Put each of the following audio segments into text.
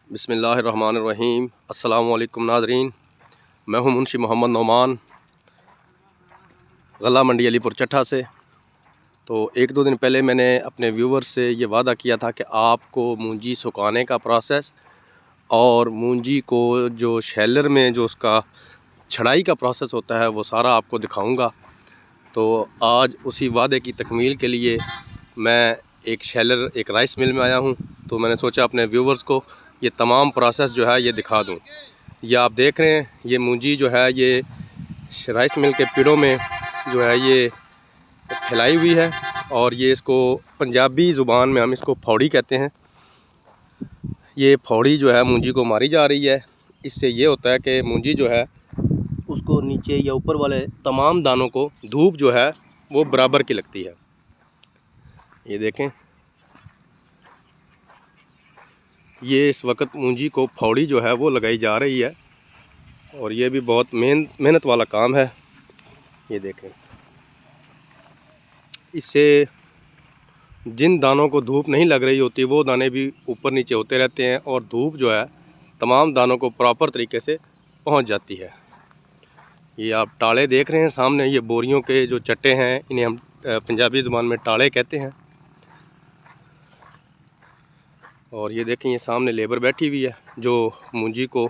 बिस्मिल्लाहिर्रहमानिर्रहीम। अस्सलामु अलैकुम नाज़रीन, मैं हूं मुंशी मोहम्मद नौमान, गला मंडी अलीपुर चट्ठा से। तो एक दो दिन पहले मैंने अपने व्यूवर्स से ये वादा किया था कि आपको मूंजी सुखाने का प्रोसेस और मूंजी को जो शैलर में जो उसका छड़ाई का प्रोसेस होता है वो सारा आपको दिखाऊंगा। तो आज उसी वादे की तकमील के लिए मैं एक राइस मिल में आया हूं। तो मैंने सोचा अपने व्यूवर्स को ये तमाम प्रोसेस जो है ये दिखा दूं। ये आप देख रहे हैं, ये मूंजी जो है ये राइस मिल के पिड़ों में जो है ये फैलाई हुई है और ये इसको पंजाबी ज़ुबान में हम इसको फौड़ी कहते हैं। ये फौड़ी जो है मूंजी को मारी जा रही है। इससे ये होता है कि मूंजी जो है उसको नीचे या ऊपर वाले तमाम दानों को धूप जो है वो बराबर की लगती है। ये देखें, ये इस वक्त मूंजी को फौड़ी जो है वो लगाई जा रही है और ये भी बहुत मेहनत वाला काम है। ये देखें, इससे जिन दानों को धूप नहीं लग रही होती वो दाने भी ऊपर नीचे होते रहते हैं और धूप जो है तमाम दानों को प्रॉपर तरीके से पहुंच जाती है। ये आप टाले देख रहे हैं सामने, ये बोरियों के जो चट्टे हैं इन्हें हम पंजाबी ज़ुबान में टाले कहते हैं। और ये देखें, ये सामने लेबर बैठी हुई है जो मूंजी को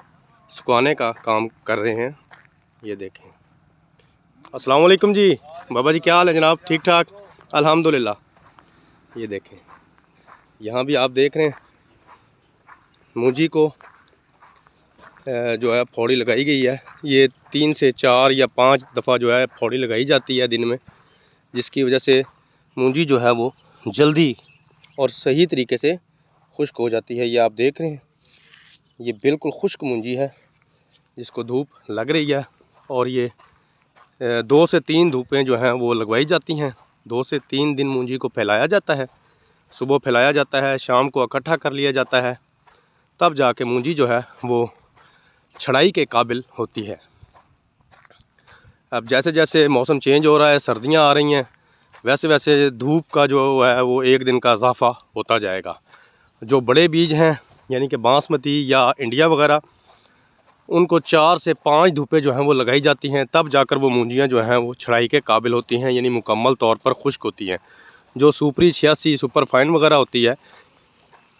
सुखाने का काम कर रहे हैं। ये देखें। अस्सलाम वालेकुम जी, बाबा जी क्या हाल है जनाब? ठीक ठाक अल्हम्दुलिल्लाह। ये देखें, यहाँ भी आप देख रहे हैं मूंजी को जो है फौड़ी लगाई गई है। ये 3 से 4 या 5 दफ़ा जो है फौड़ी लगाई जाती है दिन में, जिसकी वजह से मूंजी जो है वो जल्दी और सही तरीके से खुश्क हो जाती है। ये आप देख रहे हैं, ये बिल्कुल खुश्क मूंजी है जिसको धूप लग रही है और ये 2 से 3 धूपें जो हैं वो लगवाई जाती हैं। 2 से 3 दिन मूंजी को फैलाया जाता है, सुबह फैलाया जाता है, शाम को इकट्ठा कर लिया जाता है, तब जाके मूंजी जो है वो छड़ाई के काबिल होती है। अब जैसे जैसे मौसम चेंज हो रहा है, सर्दियां आ रही हैं, वैसे वैसे धूप का जो है वो एक दिन का इजाफा होता जाएगा। जो बड़े बीज हैं यानी कि बासमती या इंडिया वगैरह, उनको 4 से 5 धूपें जो हैं वो लगाई जाती हैं, तब जाकर वो मूंजियाँ जो हैं वो छड़ाई के काबिल होती हैं, यानी मुकम्मल तौर पर खुश्क होती हैं। जो सुपरी 86 सुपर फाइन वगैरह होती है,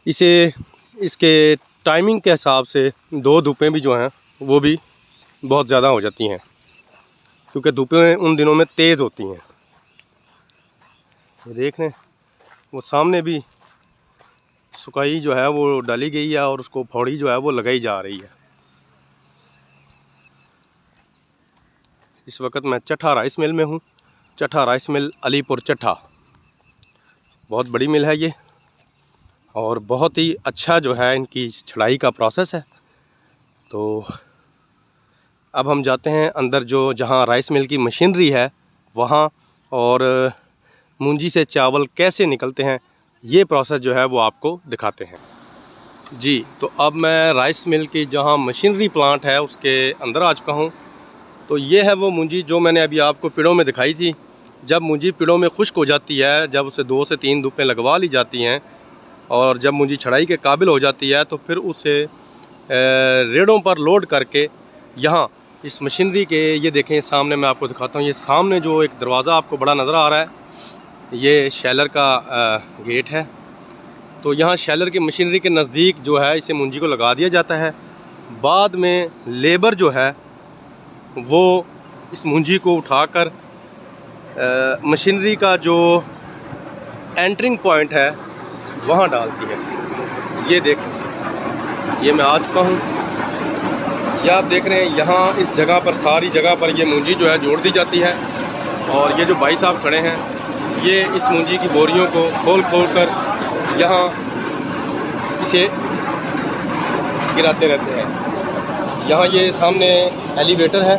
इसे इसके टाइमिंग के हिसाब से 2 धूपें भी जो हैं वो भी बहुत ज़्यादा हो जाती हैं, क्योंकि धूपें उन दिनों में तेज़ होती हैं। ये देख लें, वो सामने भी सुखाई जो है वो डाली गई है और उसको फौड़ी जो है वो लगाई जा रही है। इस वक्त मैं चट्ठा राइस मिल में हूँ। चट्ठा राइस मिल अलीपुर चट्ठा, बहुत बड़ी मिल है ये और बहुत ही अच्छा जो है इनकी छड़ाई का प्रोसेस है। तो अब हम जाते हैं अंदर, जो जहाँ राइस मिल की मशीनरी है वहाँ, और मूंजी से चावल कैसे निकलते हैं ये प्रोसेस जो है वो आपको दिखाते हैं जी। तो अब मैं राइस मिल की जहाँ मशीनरी प्लांट है उसके अंदर आ चुका हूँ। तो ये है वो मूंजी जो मैंने अभी आपको पिड़ों में दिखाई थी। जब मूंजी पिड़ों में खुश्क हो जाती है, जब उसे 2 से 3 धूपें लगवा ली जाती हैं और जब मूंजी छड़ाई के काबिल हो जाती है, तो फिर उसे रेड़ों पर लोड करके यहाँ इस मशीनरी के, ये देखें सामने मैं आपको दिखाता हूँ, ये सामने जो एक दरवाज़ा आपको बड़ा नज़र आ रहा है, ये शैलर का गेट है। तो यहाँ शैलर की मशीनरी के नज़दीक जो है इसे मूंजी को लगा दिया जाता है। बाद में लेबर जो है वो इस मूंजी को उठाकर मशीनरी का जो एंटरिंग पॉइंट है वहाँ डालती है। ये देखें, ये मैं आ चुका हूँ। ये आप देख रहे हैं, यहाँ इस जगह पर, सारी जगह पर ये मूंजी जो है जोड़ दी जाती है और ये जो भाई साहब खड़े हैं ये इस मूंजी की बोरियों को खोल कर यहाँ इसे गिराते रहते हैं। यहाँ ये सामने एलिवेटर है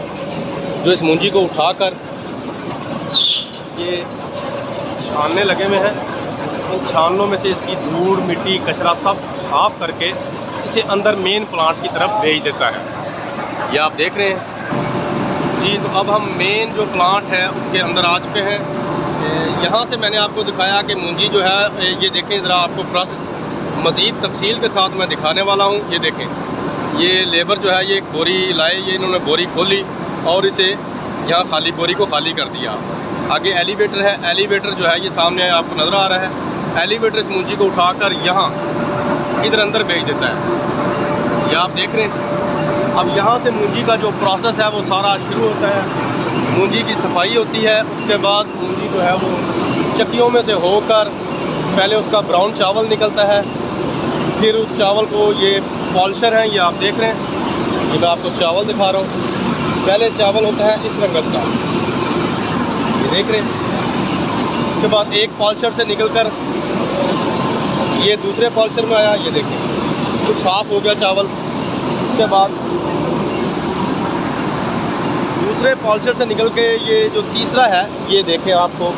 जो इस मूंजी को उठाकर ये छानने लगे हुए हैं। इन छानों में से इसकी धूड़, मिट्टी, कचरा सब साफ करके इसे अंदर मेन प्लांट की तरफ भेज देता है। ये आप देख रहे हैं जी। तो अब हम मेन जो प्लांट है उसके अंदर आ चुके हैं। यहाँ से मैंने आपको दिखाया कि मूंजी जो है, ये देखें ज़रा, आपको प्रोसेस मज़ीद तफसील के साथ मैं दिखाने वाला हूँ। ये देखें, ये लेबर जो है ये बोरी लाए, ये इन्होंने बोरी खोली और इसे यहाँ खाली बोरी को खाली कर दिया। आगे एलिवेटर है, एलिवेटर जो है ये सामने आपको नज़र आ रहा है। एलिवेटर इस मुंजी को उठाकर यहाँ इधर अंदर भेज देता है, ये आप देख रहे हैं। अब यहाँ से मुंजी का जो प्रोसेस है वो सारा शुरू होता है। मुंजी की सफाई होती है, उसके बाद मुंजी जो है वो चक्कियों में से होकर पहले उसका ब्राउन चावल निकलता है, फिर उस चावल को ये पॉलिशर हैं, ये आप देख रहे हैं, ये मैं आपको चावल दिखा रहा हूँ। पहले चावल होता है इस रंगत का, ये देख रहे हैं। उसके बाद एक पॉलिशर से निकलकर ये दूसरे पॉलिशर में आया, ये देखें कुछ साफ़ हो गया चावल। उसके बाद दूसरे पॉलिशर से निकल के ये जो तीसरा है, ये देखें आपको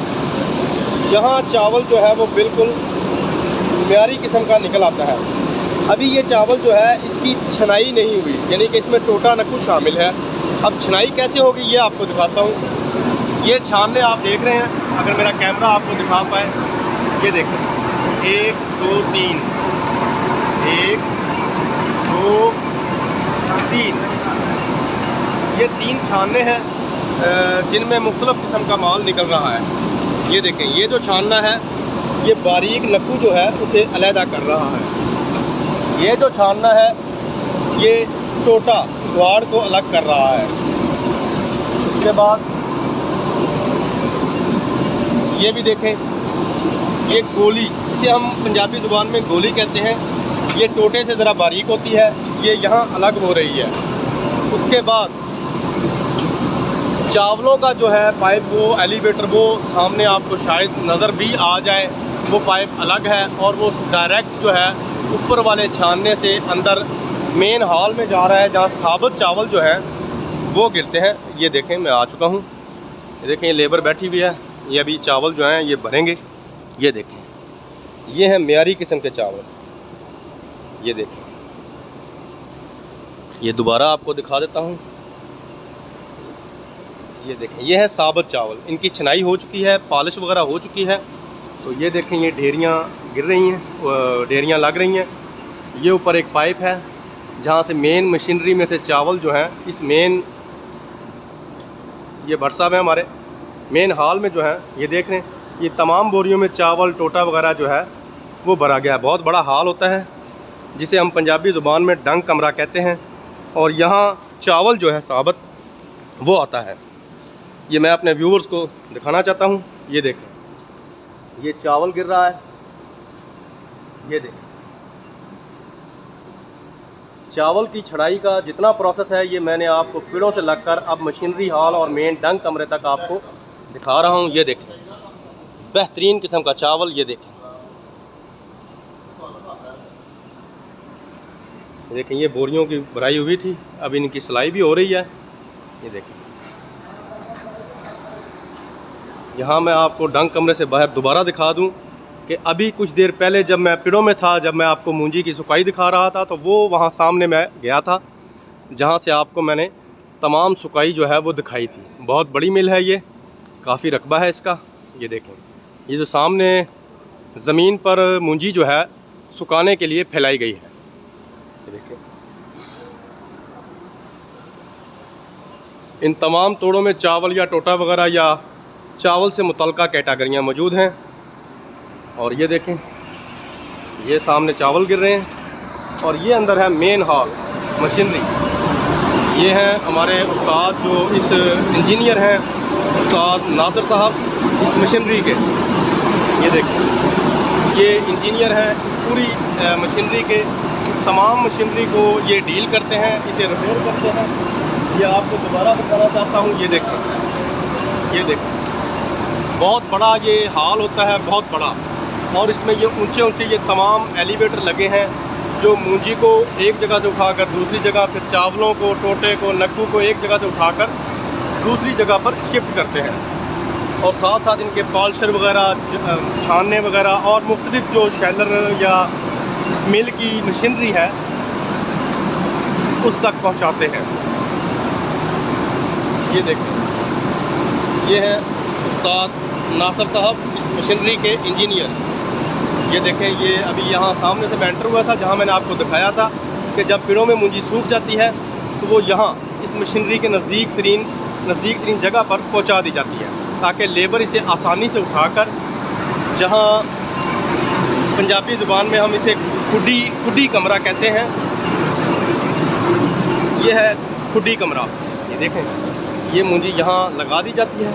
यहाँ चावल जो है वो बिल्कुल म्यारी किस्म का निकल आता है। अभी ये चावल जो है इसकी छनाई नहीं हुई, यानी कि इसमें टोटा नकुश शामिल है। अब छनाई कैसे होगी ये आपको दिखाता हूँ। ये छानने आप देख रहे हैं, अगर मेरा कैमरा आपको दिखा पाए, ये देखें 1 2 3, 1 2 3, ये 3 छानने हैं जिनमें मुख्तलिफ़ किस्म का माल निकल रहा है। ये देखें, ये जो छानना है ये बारीक नक्कू जो है उसे अलहदा कर रहा है। ये जो छानना है ये टोटा द्वार को अलग कर रहा है। उसके बाद ये भी देखें, ये गोली, इसे हम पंजाबी ज़ुबान में गोली कहते हैं, ये टोटे से ज़रा बारीक होती है, ये यहाँ अलग हो रही है। उसके बाद चावलों का जो है पाइप, वो एलिवेटर, वो सामने आपको शायद नज़र भी आ जाए, वो पाइप अलग है और वो डायरेक्ट जो है ऊपर वाले छानने से अंदर मेन हॉल में जा रहा है, जहाँ साबुत चावल जो है वो गिरते हैं। ये देखें, मैं आ चुका हूँ, ये देखें, ये लेबर बैठी हुई है, ये अभी चावल जो हैं ये भरेंगे। ये देखें, ये हैं म्यारी किस्म के चावल, ये देखें। ये दोबारा आपको दिखा देता हूँ, ये देखें, ये है साबुत चावल, इनकी छनाई हो चुकी है, पॉलिश वगैरह हो चुकी है। तो ये देखें, ये ढेरियाँ गिर रही हैं, ढेरियाँ लग रही हैं। ये ऊपर एक पाइप है जहाँ से मेन मशीनरी में से चावल जो हैं इस मेन, ये भट्ट साहब है हमारे, मेन हॉल में जो है ये देख रहे हैं, ये तमाम बोरियों में चावल टोटा वगैरह जो है वो भरा गया है। बहुत बड़ा हॉल होता है जिसे हम पंजाबी ज़ुबान में डंग कमरा कहते हैं, और यहाँ चावल जो है साबुत वो आता है। ये मैं अपने व्यूअर्स को दिखाना चाहता हूँ। ये देखें, ये चावल गिर रहा है, ये देखें। चावल की छड़ाई का जितना प्रोसेस है ये मैंने आपको पेड़ों से लगकर अब मशीनरी हॉल और मेन डंग कमरे तक आपको दिखा रहा हूँ। ये देखें, बेहतरीन किस्म का चावल, ये देखें, देखें, ये बोरियों की भराई हुई थी, अब इनकी सिलाई भी हो रही है। ये देखें, यहाँ मैं आपको डंग कमरे से बाहर दोबारा दिखा दूँ कि अभी कुछ देर पहले जब मैं पेड़ों में था, जब मैं आपको मुंजी की सुकाई दिखा रहा था, तो वो वहाँ सामने मैं गया था जहाँ से आपको मैंने तमाम सुकाई जो है वो दिखाई थी। बहुत बड़ी मिल है, ये काफ़ी रकबा है इसका। ये देखें, ये जो सामने ज़मीन पर मुंजी जो है सुखाने के लिए फैलाई गई है। ये देखें, इन तमाम तोड़ों में चावल या टोटा वगैरह या चावल से मुतल्लिका कैटेगरियाँ मौजूद हैं। और ये देखें, ये सामने चावल गिर रहे हैं और ये अंदर है मेन हॉल मशीनरी। ये हैं हमारे उस्ताद जो इस इंजीनियर हैं, उस्ताद नासिर साहब इस मशीनरी के। ये देखें, ये इंजीनियर हैं पूरी मशीनरी के, इस तमाम मशीनरी को ये डील करते हैं, इसे रिपेयर करते हैं। ये आपको दोबारा बताना चाहता हूँ, ये देखें, ये देखें, बहुत बड़ा ये हॉल होता है, बहुत बड़ा, और इसमें ये ऊंचे ऊंचे ये तमाम एलिवेटर लगे हैं जो मुंजी को एक जगह से उठाकर दूसरी जगह, फिर चावलों को, टोटे को, नक्कू को एक जगह से उठाकर दूसरी जगह पर शिफ्ट करते हैं। और साथ साथ इनके पॉलिशर वगैरह, छानने वगैरह और मुख्तलिफ जो शैलर या इस मिल की मशीनरी है उस तक पहुंचाते हैं। ये देखें, ये है उस्ताद नासिर साहब इस मशीनरी के इंजीनियर। ये देखें, ये अभी यहाँ सामने से मैं एंटर हुआ था, जहाँ मैंने आपको दिखाया था कि जब पेड़ों में मुंजी सूख जाती है तो वो यहाँ इस मशीनरी के नज़दीक तरीन जगह पर पहुँचा दी जाती है, ताकि लेबर इसे आसानी से उठाकर, जहाँ पंजाबी ज़ुबान में हम इसे खुडी कमरा कहते हैं, ये है खुडी कमरा। ये देखें, ये मुंजी यहाँ लगा दी जाती है,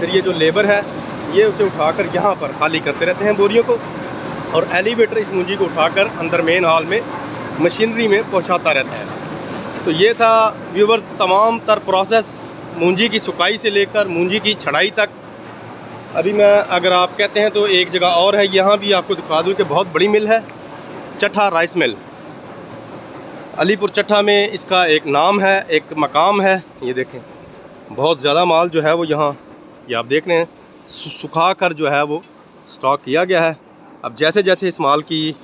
फिर ये जो लेबर है ये उसे उठाकर यहाँ पर खाली करते रहते हैं बोरियों को, और एलिवेटर इस मुंजी को उठाकर अंदर मेन हॉल में मशीनरी में पहुँचाता रहता है। तो ये था व्यूवर्स तमाम तर प्रोसेस मुंजी की सुकाई से लेकर मुंजी की छड़ाई तक। अभी मैं, अगर आप कहते हैं तो एक जगह और है, यहाँ भी आपको दिखा दूँ कि बहुत बड़ी मिल है, चट्ठा राइस मिल। अलीपुर चट्ठा में इसका एक नाम है, एक मकाम है। ये देखें, बहुत ज़्यादा माल जो है वो यहाँ, ये आप देख रहे हैं, सुखा कर जो है वो स्टॉक किया गया है। अब जैसे जैसे इस माल की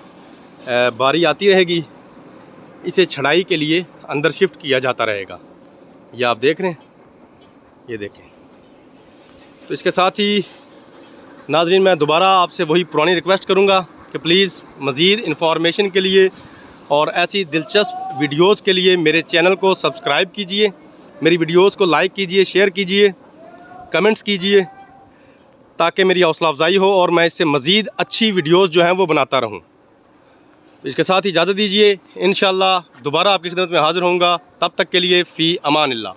बारी आती रहेगी, इसे छड़ाई के लिए अंदर शिफ्ट किया जाता रहेगा। ये आप देख रहे हैं, ये देखें। तो इसके साथ ही नाज़रीन, मैं दोबारा आपसे वही पुरानी रिक्वेस्ट करूंगा कि प्लीज़ मज़ीद इन्फॉर्मेशन के लिए और ऐसी दिलचस्प वीडियोस के लिए मेरे चैनल को सब्सक्राइब कीजिए, मेरी वीडियोस को लाइक कीजिए, शेयर कीजिए, कमेंट्स कीजिए, ताकि मेरी हौसला अफजाई हो और मैं इससे मज़ीद अच्छी वीडियोस जो हैं वो बनाता रहूं। तो इसके साथ ही इजाज़त दीजिए, इंशाअल्लाह दोबारा आपकी खिदमत में हाज़िर होऊंगा। तब तक के लिए फ़ी अमानिल्लाह।